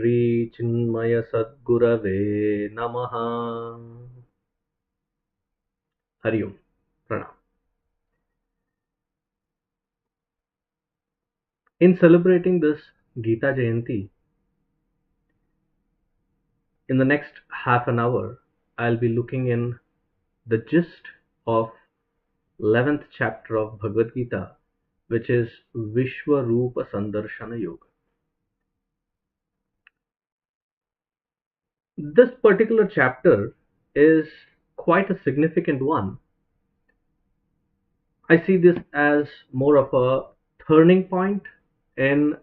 Shri Chinmaya Sadgurave Namaha. Hari Om. Pranam. In celebrating this Gītā Jayanti, in the next half an hour, I'll be looking in the gist of 11th chapter of Bhagavad Gītā, which is Vishwarupa Sandarshana Yoga. This particular chapter is quite a significant one. I see this as more of a turning point in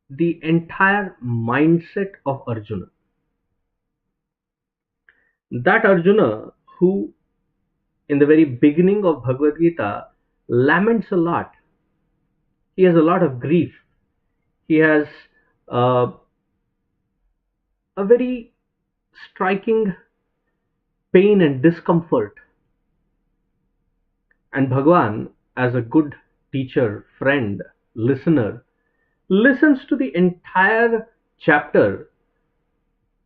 the entire mindset of Arjuna. That Arjuna who, in the very beginning of Bhagavad Gita, laments a lot. He has a lot of grief. He has a very striking pain and discomfort. And Bhagavan, as a good teacher, friend, listener, listens to the entire chapter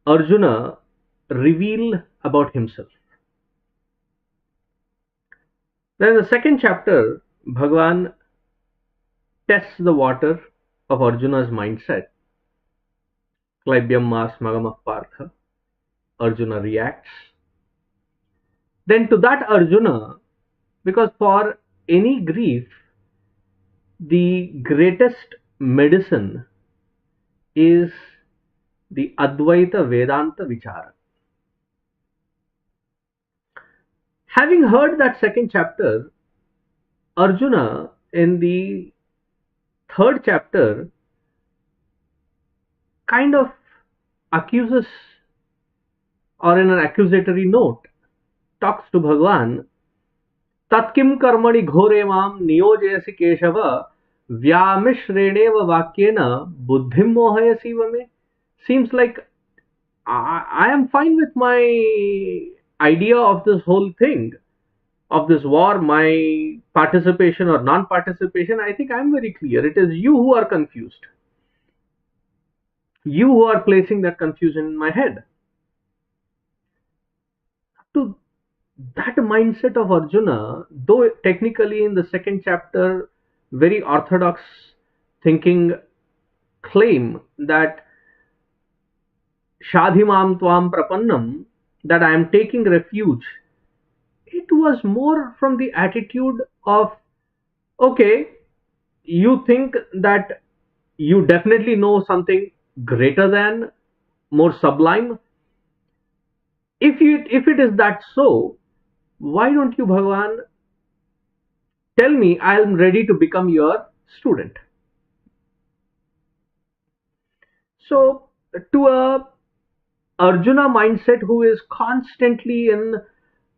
Arjuna reveal about himself. Then in the second chapter, Bhagavan tests the water of Arjuna's mindset. Klaibyam mas magamah partha. Arjuna reacts. Then to that Arjuna, because for any grief, the greatest medicine is the Advaita Vedanta Vichara. Having heard that second chapter, Arjuna in the third chapter kind of accuses, or in an accusatory note, talks to Bhagavan, Tatkim karmani ghore mam niyojayasi keshava vyamishreneva vakyena buddhim mohayasi vame. Seems like I am fine with my idea of this whole thing, of this war, my participation or non-participation. I think I am very clear. It is you who are confused. You who are placing that confusion in my head. To that mindset of Arjuna, though technically in the second chapter, very orthodox thinking claim that Shadhimam Tvam Prapannam, that I am taking refuge, it was more from the attitude of, okay, you think that you definitely know something greater than, more sublime. If it is that so, why don't you, Bhagavan, tell me I am ready to become your student? So to a Arjuna mindset who is constantly in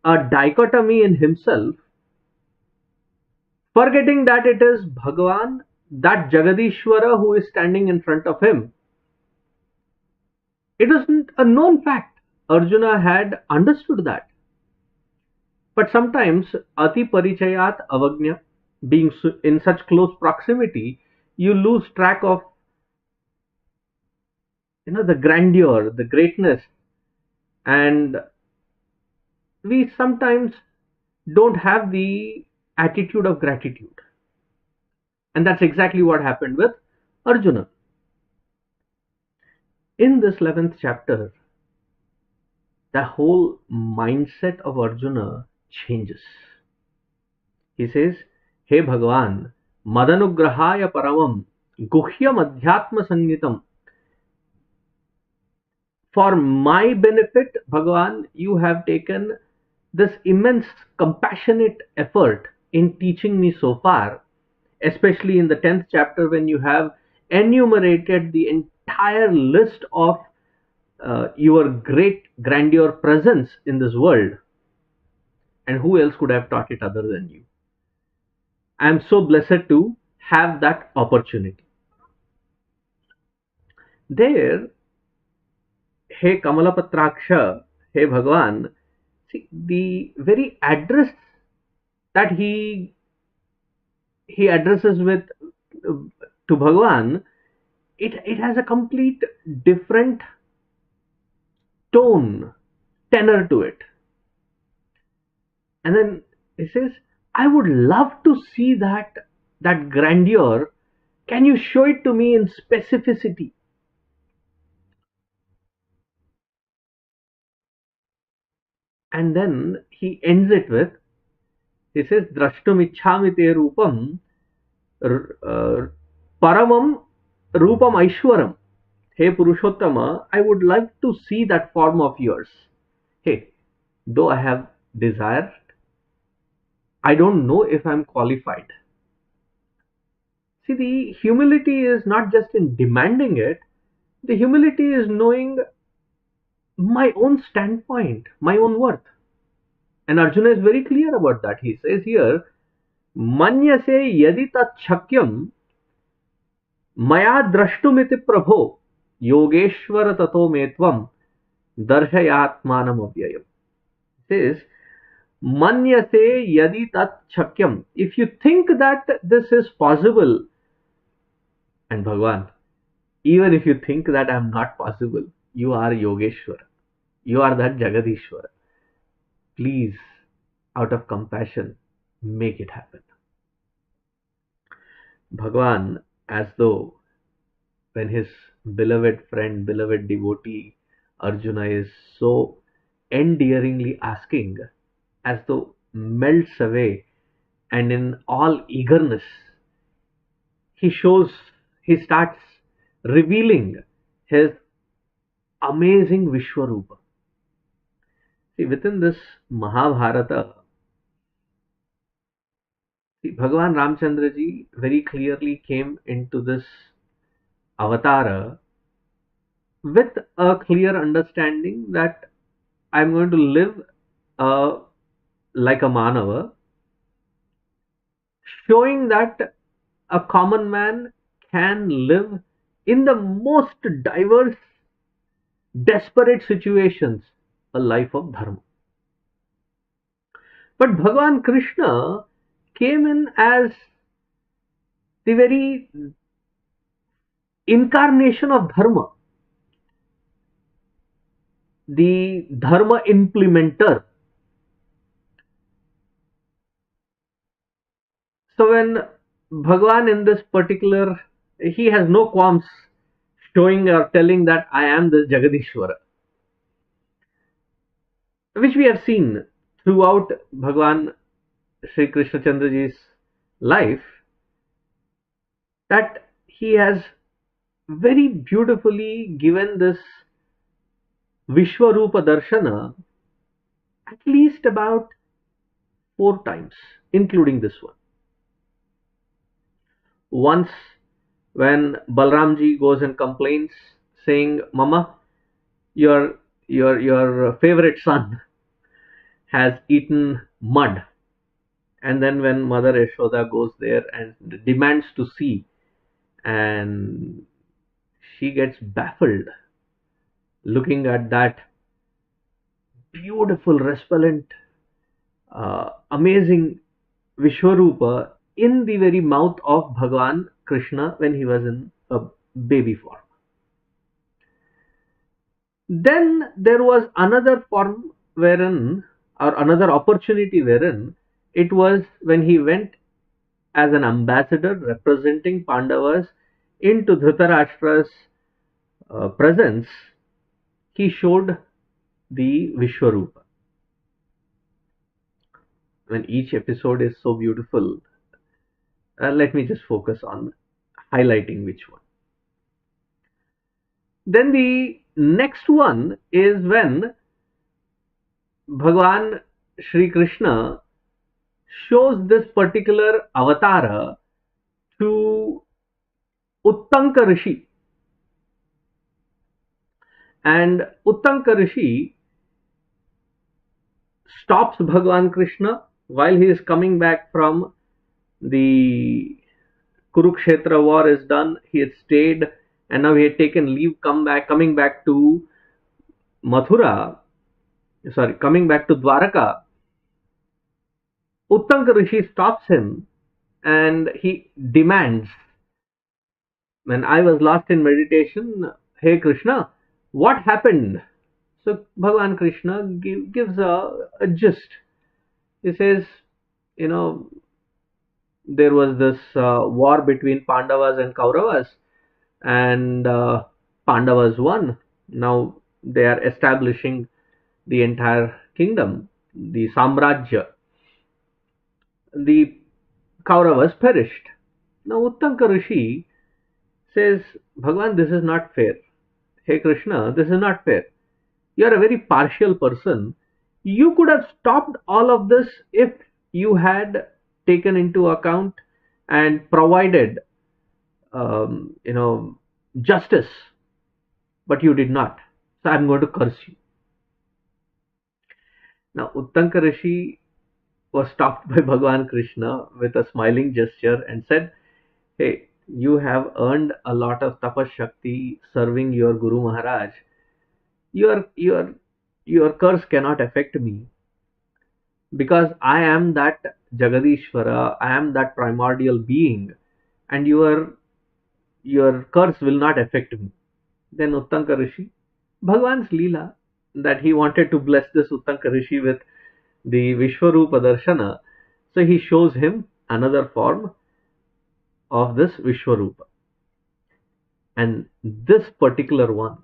a dichotomy in himself, forgetting that it is Bhagavan, that Jagadishwara, who is standing in front of him, it isn't a known fact. Arjuna had understood that. But sometimes, ati parichayat avagnya, being in such close proximity, you lose track of the grandeur, the greatness, and we sometimes don't have the attitude of gratitude. And that's exactly what happened with Arjuna. In this 11th chapter, the whole mindset of Arjuna changes. He says, Hey Bhagavan, Madanugrahaya Paramam Guhyam Adhyatma Sangitam. For my benefit, Bhagavan, you have taken this immense compassionate effort in teaching me so far, especially in the 10th chapter when you have enumerated the entire list of your great grandeur presence in this world. And who else could have taught it other than you? I am so blessed to have that opportunity. There, Hey Kamalapatraksha, Hey Bhagavan, see, the very address that he addresses with to Bhagavan it has a complete different tone, tenor to it. And then he says, I would love to see that grandeur. Can you show it to me in specificity? And then he ends it with, he says, Drashtum ichhami te rupam paramam rupam aishwaram. Hey Purushottama, I would like to see that form of yours. Hey, though I have desire, I don't know if I'm qualified. See, the humility is not just in demanding it, the humility is knowing my own standpoint, my own worth. And Arjuna is very clear about that. He says here, Manyase yadi tat shakyam maya drashtumiti prabho yogeshwara tato metvam darshayatmanam avyayam. Says, Manyase yadi tat shakyam. If you think that this is possible, and Bhagavan, even if you think that I am not possible, you are Yogeshwara. You are that Jagadishwara. Please, out of compassion, make it happen. Bhagavan, as though when his beloved friend, beloved devotee Arjuna is so endearingly asking, as though melts away, and in all eagerness, he starts revealing his amazing Vishwarupa. See, within this Mahabharata, Bhagavan Ramchandra ji very clearly came into this avatara with a clear understanding that I'm going to live like a Manava, showing that a common man can live in the most diverse, desperate situations a life of dharma. But Bhagavan Krishna came in as the very incarnation of dharma, the dharma implementer. So when Bhagavan in this particular, he has no qualms showing or telling that I am this Jagadishwara, which we have seen throughout Bhagavan Sri Krishna Chandraji's life, that he has very beautifully given this Vishwarupa Darshana at least about 4 times, including this one. Once when Balramji goes and complains, saying, Mama, your favorite son has eaten mud. And then when Mother Yashoda goes there and demands to see, and she gets baffled looking at that beautiful, resplendent, amazing Vishwarupa in the very mouth of Bhagavan Krishna when he was in a baby form. Then there was another form wherein, or another opportunity wherein, it was when he went as an ambassador representing Pandavas into Dhritarashtra's presence. He showed the Vishwarupa. When each episode is so beautiful, let me just focus on highlighting which one. Then the next one is when Bhagavan Sri Krishna shows this particular avatara to Uttanka Rishi. And Uttanka Rishi stops Bhagavan Krishna while he is coming back from the Kurukshetra war is done. He had stayed and now he had taken leave, coming back to Mathura, coming back to Dwaraka. Uttanka Rishi stops him and he demands when I was lost in meditation, hey Krishna, what happened? So Bhagavan Krishna gives a gist. He says, you know, there was this war between Pandavas and Kauravas, and Pandavas won. Now they are establishing the entire kingdom, the Samrajya. The Kauravas perished. Now Uttanka Rishi says, Bhagavan, this is not fair. Hey Krishna, this is not fair. You are a very partial person. You could have stopped all of this if you had taken into account and provided, you know, justice, but you did not. So I'm going to curse you. Now, Uttanka Rishi was stopped by Bhagavan Krishna with a smiling gesture and said, hey, you have earned a lot of tapas shakti serving your Guru Maharaj. Your, your, your curse cannot affect me because I am that Jagadishvara, I am that primordial being, and your curse will not affect me. Then Uttanka Rishi, Bhagavan's Leela, that he wanted to bless this Uttanka Rishi with the Vishwarupa Darshana, so he shows him another form of this Vishwarupa. And this particular one,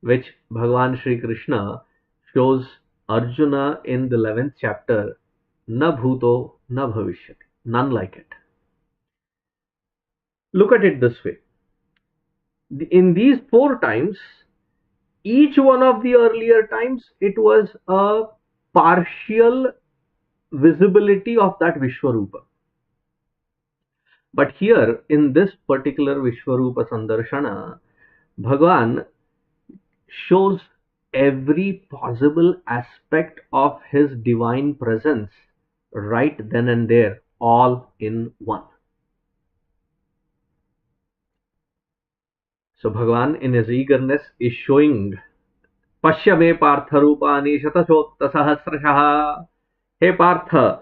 which Bhagavan Sri Krishna shows Arjuna in the 11th chapter, na bhuto na bhavishyati, none like it. Look at it this way. In these 4 times, each one of the earlier times, it was a partial visibility of that Vishwarupa. But here, in this particular Vishwarupa Sandarshana, Bhagavan shows every possible aspect of his divine presence right then and there, all in one. So Bhagavan, in his eagerness, is showing Pashya me Partha Rupani Shatachotta Sahasrashaha. Hey Partha,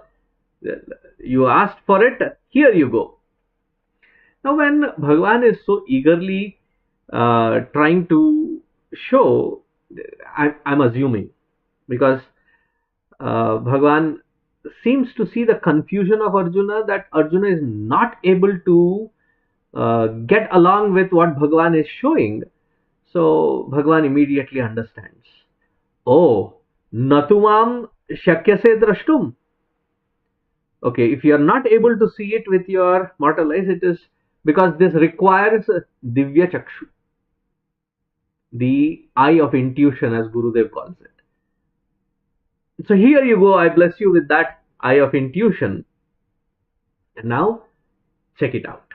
you asked for it, here you go. Now when Bhagavan is so eagerly trying to show, I'm assuming, because Bhagavan seems to see the confusion of Arjuna, that Arjuna is not able to get along with what Bhagavan is showing. So Bhagavan immediately understands. Oh, natumam shakyase drashtum. Okay, if you are not able to see it with your mortal eyes, it is because this requires divya chakshu, the eye of intuition, as Gurudev calls it. So here you go, I bless you with that eye of intuition. And now check it out.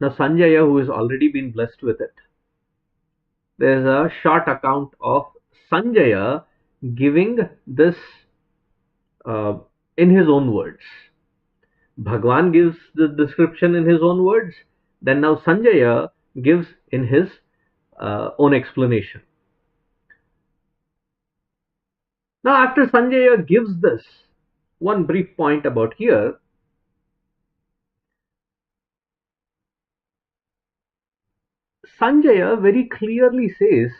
Now Sanjaya, who has already been blessed with it, there is a short account of Sanjaya giving this in his own words. Bhagwan gives the description in his own words, then now Sanjaya gives in his own explanation. Now after Sanjaya gives this, one brief point about here. Sanjaya very clearly says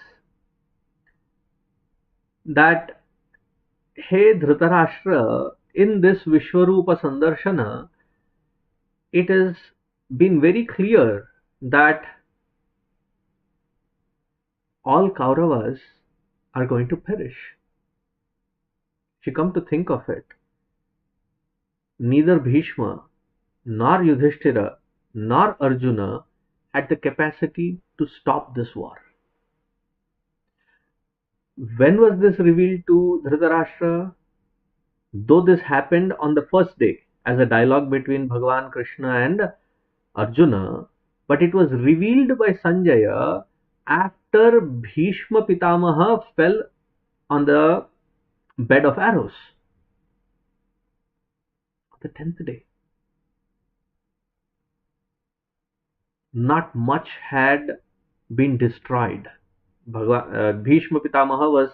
that, hey Dhritarashtra, in this Vishwarupa Sandarshana, it has been very clear that all Kauravas are going to perish. If you come to think of it, neither Bhishma, nor Yudhishthira, nor Arjuna had the capacity to stop this war. When was this revealed to Dhritarashtra? Though this happened on the first day as a dialogue between Bhagavan Krishna and Arjuna, but it was revealed by Sanjaya after Bhishma Pitamaha fell on the bed of arrows. The 10th day. Not much had been destroyed. Bhishma Pitamaha was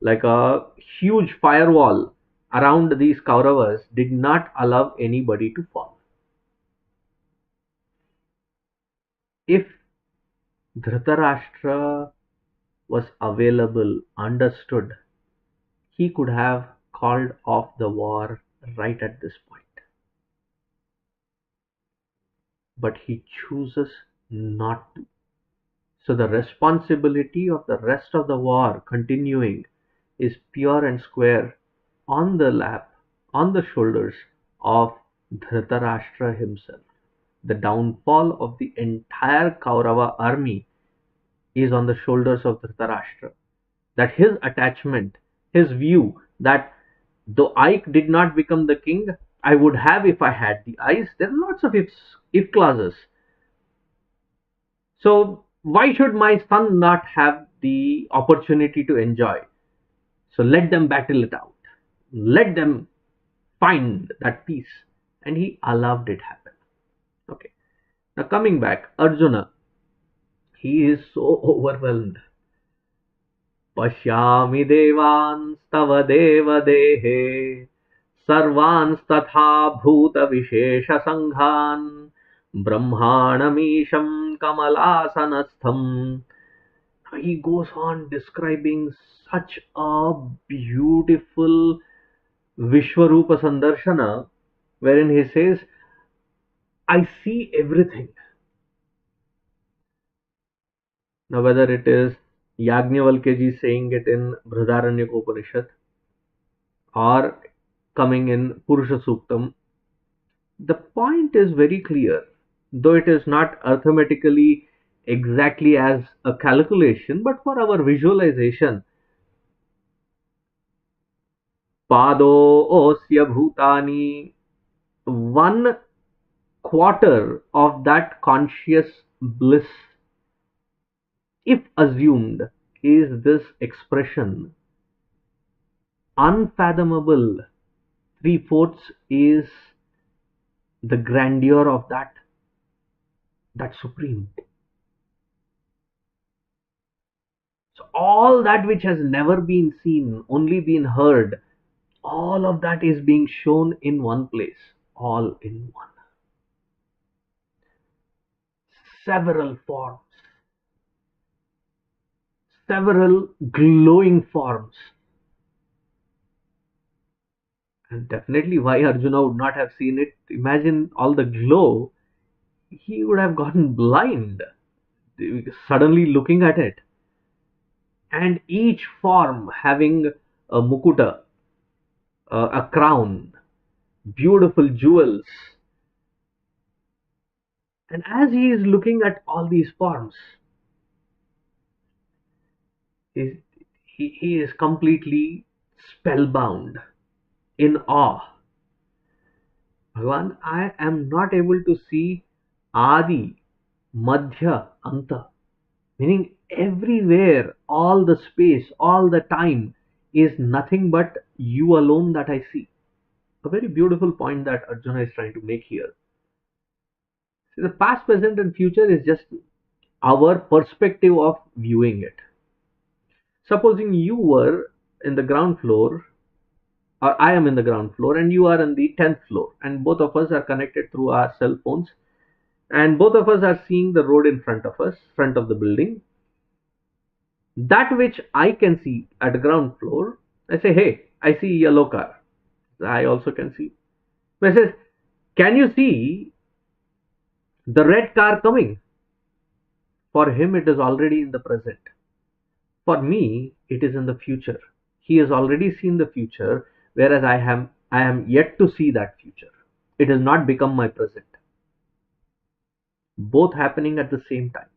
like a huge firewall around these Kauravas, did not allow anybody to fall. If Dhritarashtra was available, understood, he could have called off the war right at this point. But he chooses not to. So the responsibility of the rest of the war continuing is pure and square on the lap, on the shoulders of Dhritarashtra himself. The downfall of the entire Kaurava army is on the shoulders of Dhritarashtra. That his attachment, his view that though I did not become the king, I would have if I had the eyes. There are lots of if clauses. So why should my son not have the opportunity to enjoy? So let them battle it out. Let them find that peace. And he allowed it happen. Okay. Now coming back, Arjuna, he is so overwhelmed. पश्यामि देवांस्तव देवदेः सर्वांस्तथा भूतविशेषसङ्घान् ब्रह्माणमीशं कमलासनस्थम्. He goes on describing such a beautiful Vishwarupa Sandarshana, wherein he says, I see everything. Now, whether it is Yajnavalkya saying it in Brihadaranyaka Upanishad or coming in Purusha Suktam, the point is very clear. Though it is not arithmetically exactly as a calculation, but for our visualization, Pado Osya Bhutani, 1/4 of that conscious bliss, if assumed, is this expression. Unfathomable 3/4 is the grandeur of that supreme. So all that which has never been seen, only been heard, all of that is being shown in one place, all in one. Several forms, several glowing forms. And definitely why Arjuna would not have seen it. Imagine all the glow, he would have gotten blind suddenly looking at it. And each form having a mukuta, a crown, beautiful jewels. And as he is looking at all these forms, he is completely spellbound, in awe. Bhagavan, I am not able to see Adi, Madhya, Anta. Meaning everywhere, all the space, all the time is nothing but you alone that I see. A very beautiful point that Arjuna is trying to make here. See, the past, present, and future is just our perspective of viewing it. Supposing you were in the ground floor, or I am in the ground floor, and you are on the 10th floor, and both of us are connected through our cell phones, and both of us are seeing the road in front of us, front of the building. That which I can see at the ground floor, I say, hey, I see a yellow car. I also can see. But I say, can you see the red car coming? For him, it is already in the present. For me, it is in the future. He has already seen the future, whereas I am yet to see that future. It has not become my present. Both happening at the same time.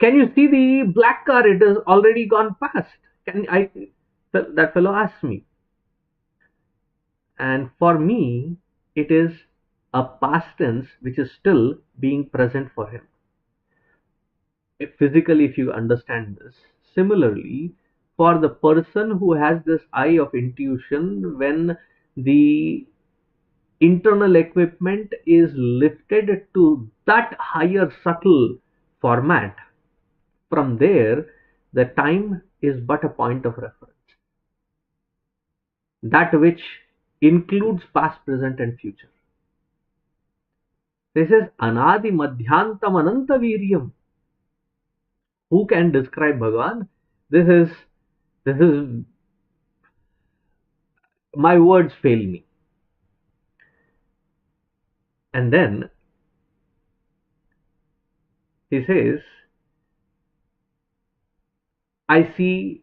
Can you see the black car? It has already gone past. That fellow asked me. And for me, it is a past tense which is still being present for him. Physically, if you understand this, similarly, for the person who has this eye of intuition, when the internal equipment is lifted to that higher subtle format, from there, the time is but a point of reference. That which includes past, present, and future. This is Anadi Madhyantam Ananta Viryam. Who can describe Bhagavan? This is my words fail me. And then he says, I see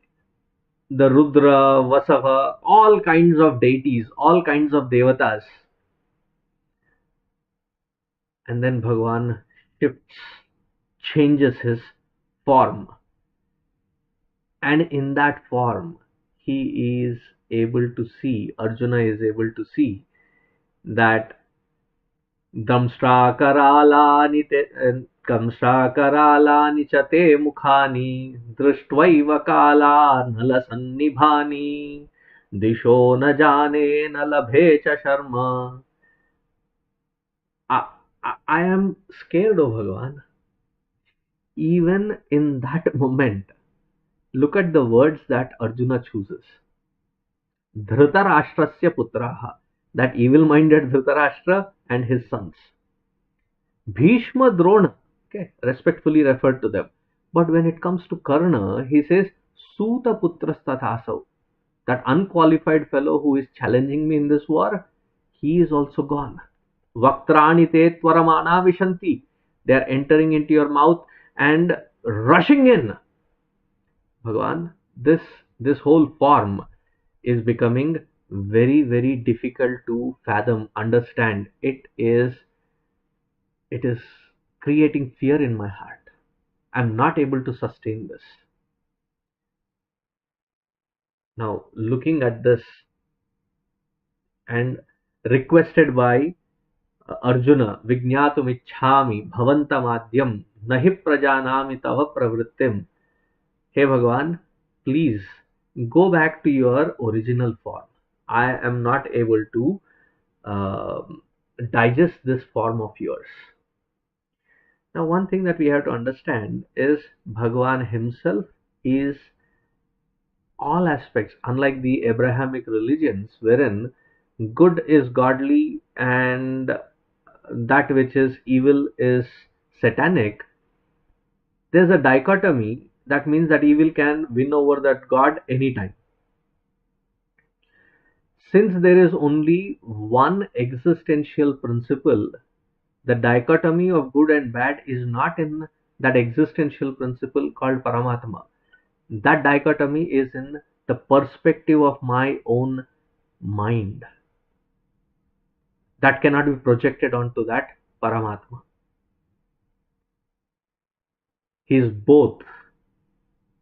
the Rudra, Vasava, all kinds of deities, all kinds of devatas. And then Bhagavan shifts, changes his form. And in that form, he is able to see, Arjuna is able to see that दंष्ट्राकरालानि च ते मुखानि दृष्ट्वैव कालानलसन्निभानि दिशो न जाने न लभे च शर्म. I am scared of Bhagavan. Even in that moment, look at the words that Arjuna chooses. Dhritarashtrasya putraha, that evil-minded Dhritarashtra and his sons. Bhishma, Drona, okay, respectfully referred to them. But when it comes to Karna, he says, Suta putras tathasav, that unqualified fellow who is challenging me in this war, he is also gone. Vaktrani te tvaramana vishanti, they are entering into your mouth and rushing in. Bhagavan, this whole form is becoming very, very difficult to fathom, understand. It is creating fear in my heart. I'm not able to sustain this. Now, looking at this and requested by Arjuna, Vijnatum ichhami bhavantamadyam nahi prajanami tava pravrittim. Hey Bhagavan, please go back to your original form. I am not able to uh, digest this form of yours. Now, one thing that we have to understand is Bhagavan himself is all aspects, unlike the Abrahamic religions, wherein good is godly and that which is evil is satanic. There's a dichotomy that means that evil can win over that God anytime. Since there is only one existential principle, the dichotomy of good and bad is not in that existential principle called Paramatma. That dichotomy is in the perspective of my own mind. That cannot be projected onto that Paramatma. He is both.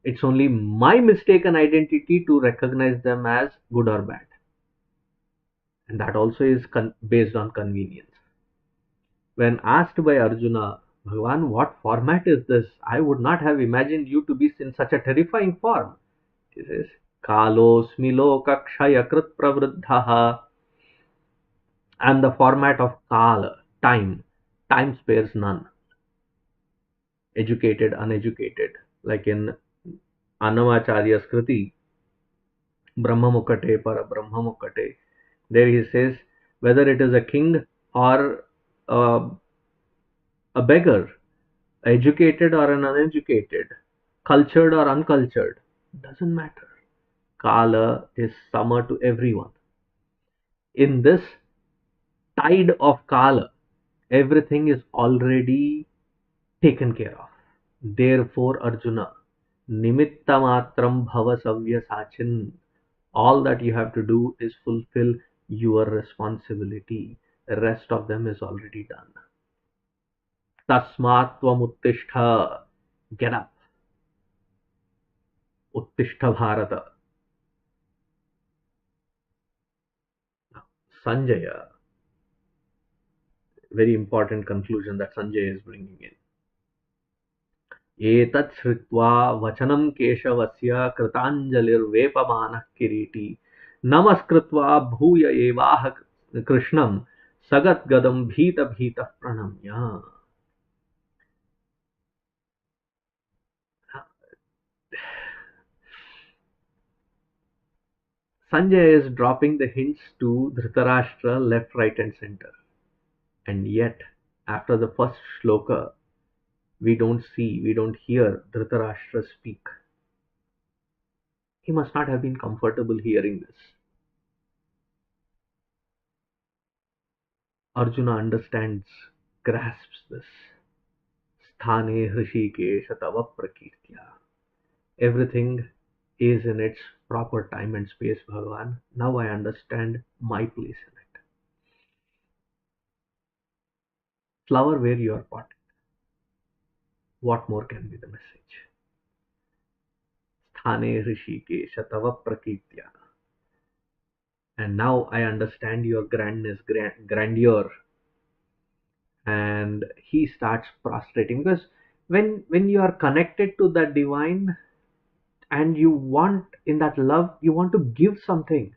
It's only my mistaken identity to recognize them as good or bad. And that also is based on convenience. When asked by Arjuna, Bhagavan, what format is this? I would not have imagined you to be in such a terrifying form. He says, Kalosmi lokakshaya krit pravriddhaha. I am the format of Kala, time. Time spares none. Educated, uneducated. Like in Annamacharya's Kriti, Brahma Mukate para Brahma Mukate. There he says, whether it is a king or a beggar, educated or an uneducated, cultured or uncultured, doesn't matter. Kala is summer to everyone. In this tide of Kala, everything is already taken care of. Therefore, Arjuna, Nimittamatram bhava savyasachin. All that you have to do is fulfill your responsibility. The rest of them is already done. Tasmat tvam uttishta. Get up. Uttishta Bharata. Sanjaya. Very important conclusion that Sanjay is bringing in. एतत् श्रुत्वा वचनं केशवस्य कृताञ्जलिर्वेपमानः किरीटी नमस्कृत्वा भूय एवाह कृष्णं सगद्गदं भीतभीतः प्रणम्य. Sanjay is dropping the hints to Dhritarashtra left, right and center. And yet After the first shloka, we don't see, we don't hear Dhritarashtra speak. He must not have been comfortable hearing this. Arjuna understands, grasps this. Sthane hrishikesha tava prakirtya. Everything is in its proper time and space, Bhagavan. Now I understand my place in it. Flower where you are potted. What more can be the message? Sthane hrishikesha tava prakirtya. And now I understand your grandness, grandeur. And he starts prostrating, because when you are connected to that divine, and you want, in that love, you want to give something.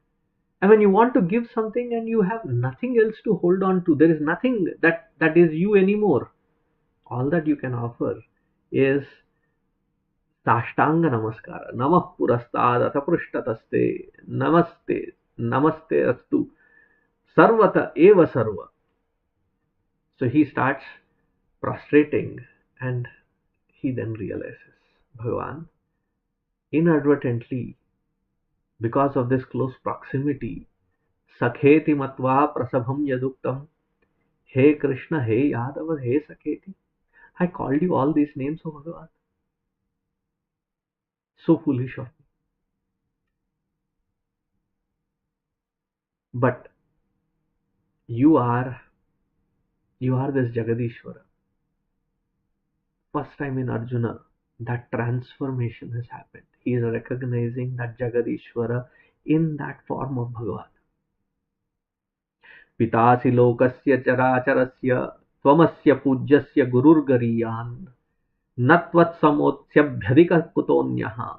And when you want to give something and you have nothing else to hold on to, there is nothing that is you anymore. All that you can offer is Tashtanga Namaskara. Namah Purastad Ataprishtataste. Namaste. Namaste Astu. Sarvata Eva Sarva. So he starts prostrating, and he then realizes, Bhagavan, inadvertently, because of this close proximity, Sakheti Matva Prasabham Yaduktam, He Krishna, He Yadava, He Sakheti. I called you all these names, O Bhagavan. So foolish of me. But you are this Jagadishwara. First time in Arjuna, that transformation has happened. He is recognizing that Jagadishwara in that form of Bhagavan. Pitasi lokasya characharasya tvamasya pujyasya gururgariyan natvat samotsyabhyadika kutonyaha.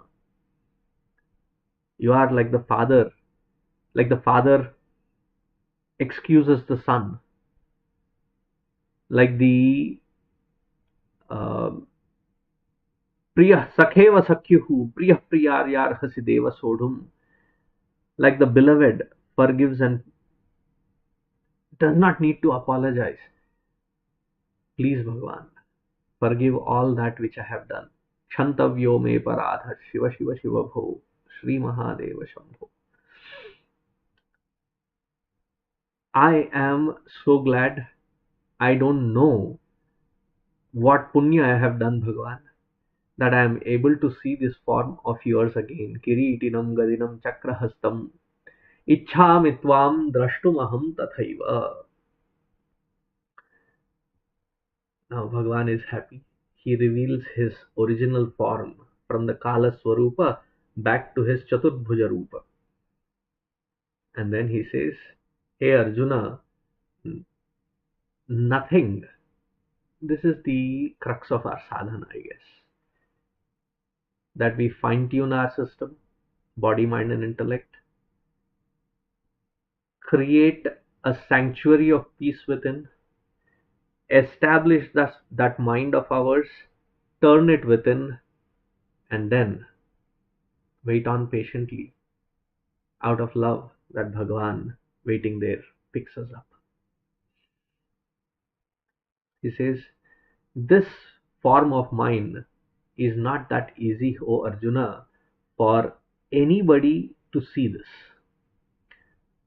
You are like the father excuses the son, like the Priya Sakheva Sakyuhu, Priya Priyaryarhasi Deva Sodhum, like the beloved forgives and does not need to apologize. Please, Bhagavan, forgive all that which I have done. Chantavyo me paradha Shiva Shiva Shiva Bho Sri Mahadeva Shambho. I am so glad. I don't know what punya I have done, Bhagavan, that I am able to see this form of yours again. Kiritinam Gadinam Chakrahastam Ichhami Tvam Drashtumaham Tathaiva. Now Bhagavan is happy. He reveals his original form from the Kala Swarupa back to his Chaturbhuja Rupa. And then he says, Hey Arjuna, nothing. This is the crux of our sadhana, I guess. That we fine tune our system, body, mind, and intellect, create a sanctuary of peace within, establish that mind of ours, turn it within, and then wait on patiently out of love that Bhagavan waiting there picks us up. He says, this form of mine is not that easy, O Arjuna, for anybody to see this.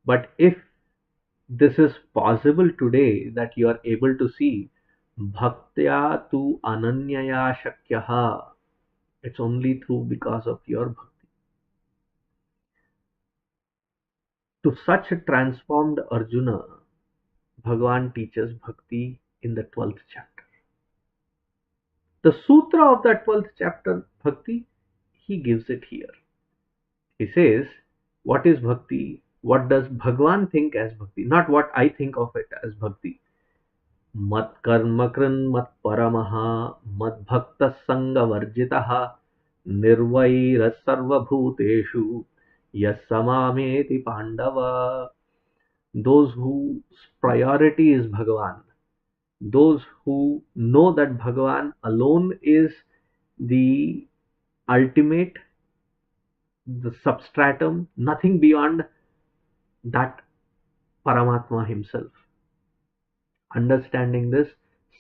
But if this is possible today, that you are able to see, bhaktya tu ananyaya shakyaha, it's only through because of your bhakti. To such a transformed Arjuna, Bhagavan teaches bhakti in the 12th chapter. The sutra of that 12th chapter, bhakti, he gives it here. He says, what is bhakti? What does Bhagavan think as bhakti? Not what I think of it as bhakti. Mat karma kran mat paramaha mat bhakta sanga varjitaha nirvaira sarva bhuteshu yas samameti pandava. Those whose priority is Bhagavan, those who know that Bhagavan alone is the ultimate, the substratum, nothing beyond that Paramatma himself. Understanding this,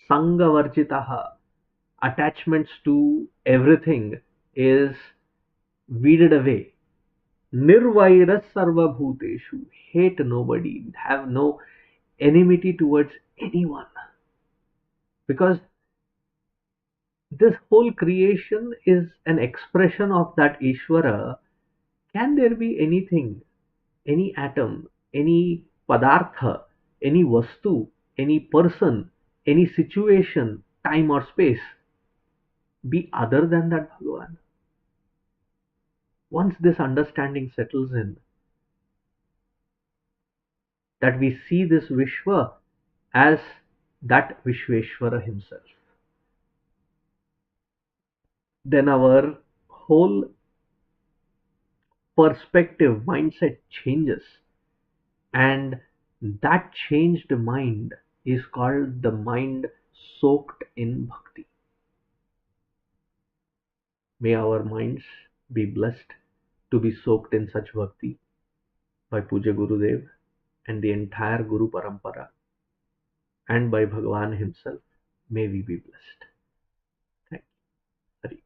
Sangavarjitaha, attachments to everything is weeded away. Nirvairas sarva bhuteshu, hate nobody, have no enmity towards anyone. Because this whole creation is an expression of that Ishvara. Can there be anything, any atom, any padartha, any vastu, any person, any situation, time or space be other than that Bhagavan? Once this understanding settles in, that we see this Vishwa as that Vishweshwara himself, then our whole perspective, mindset changes. And that changed mind is called the mind soaked in bhakti. May our minds be blessed to be soaked in such bhakti by Puja Gurudev and the entire Guru Parampara and by Bhagavan himself. May we be blessed. Thank you. Hari.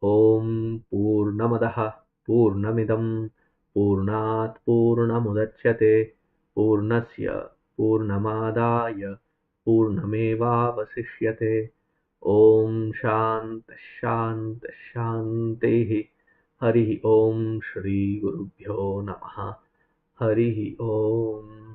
Om Purnamadaha Purnamidam Purnat Purnamudachyate Purnasya Purnamadaya Purnamevavasishyate. Om Shant Shant Shantehi. Hari Om Shri Gurubhyo Namaha. Hari Om.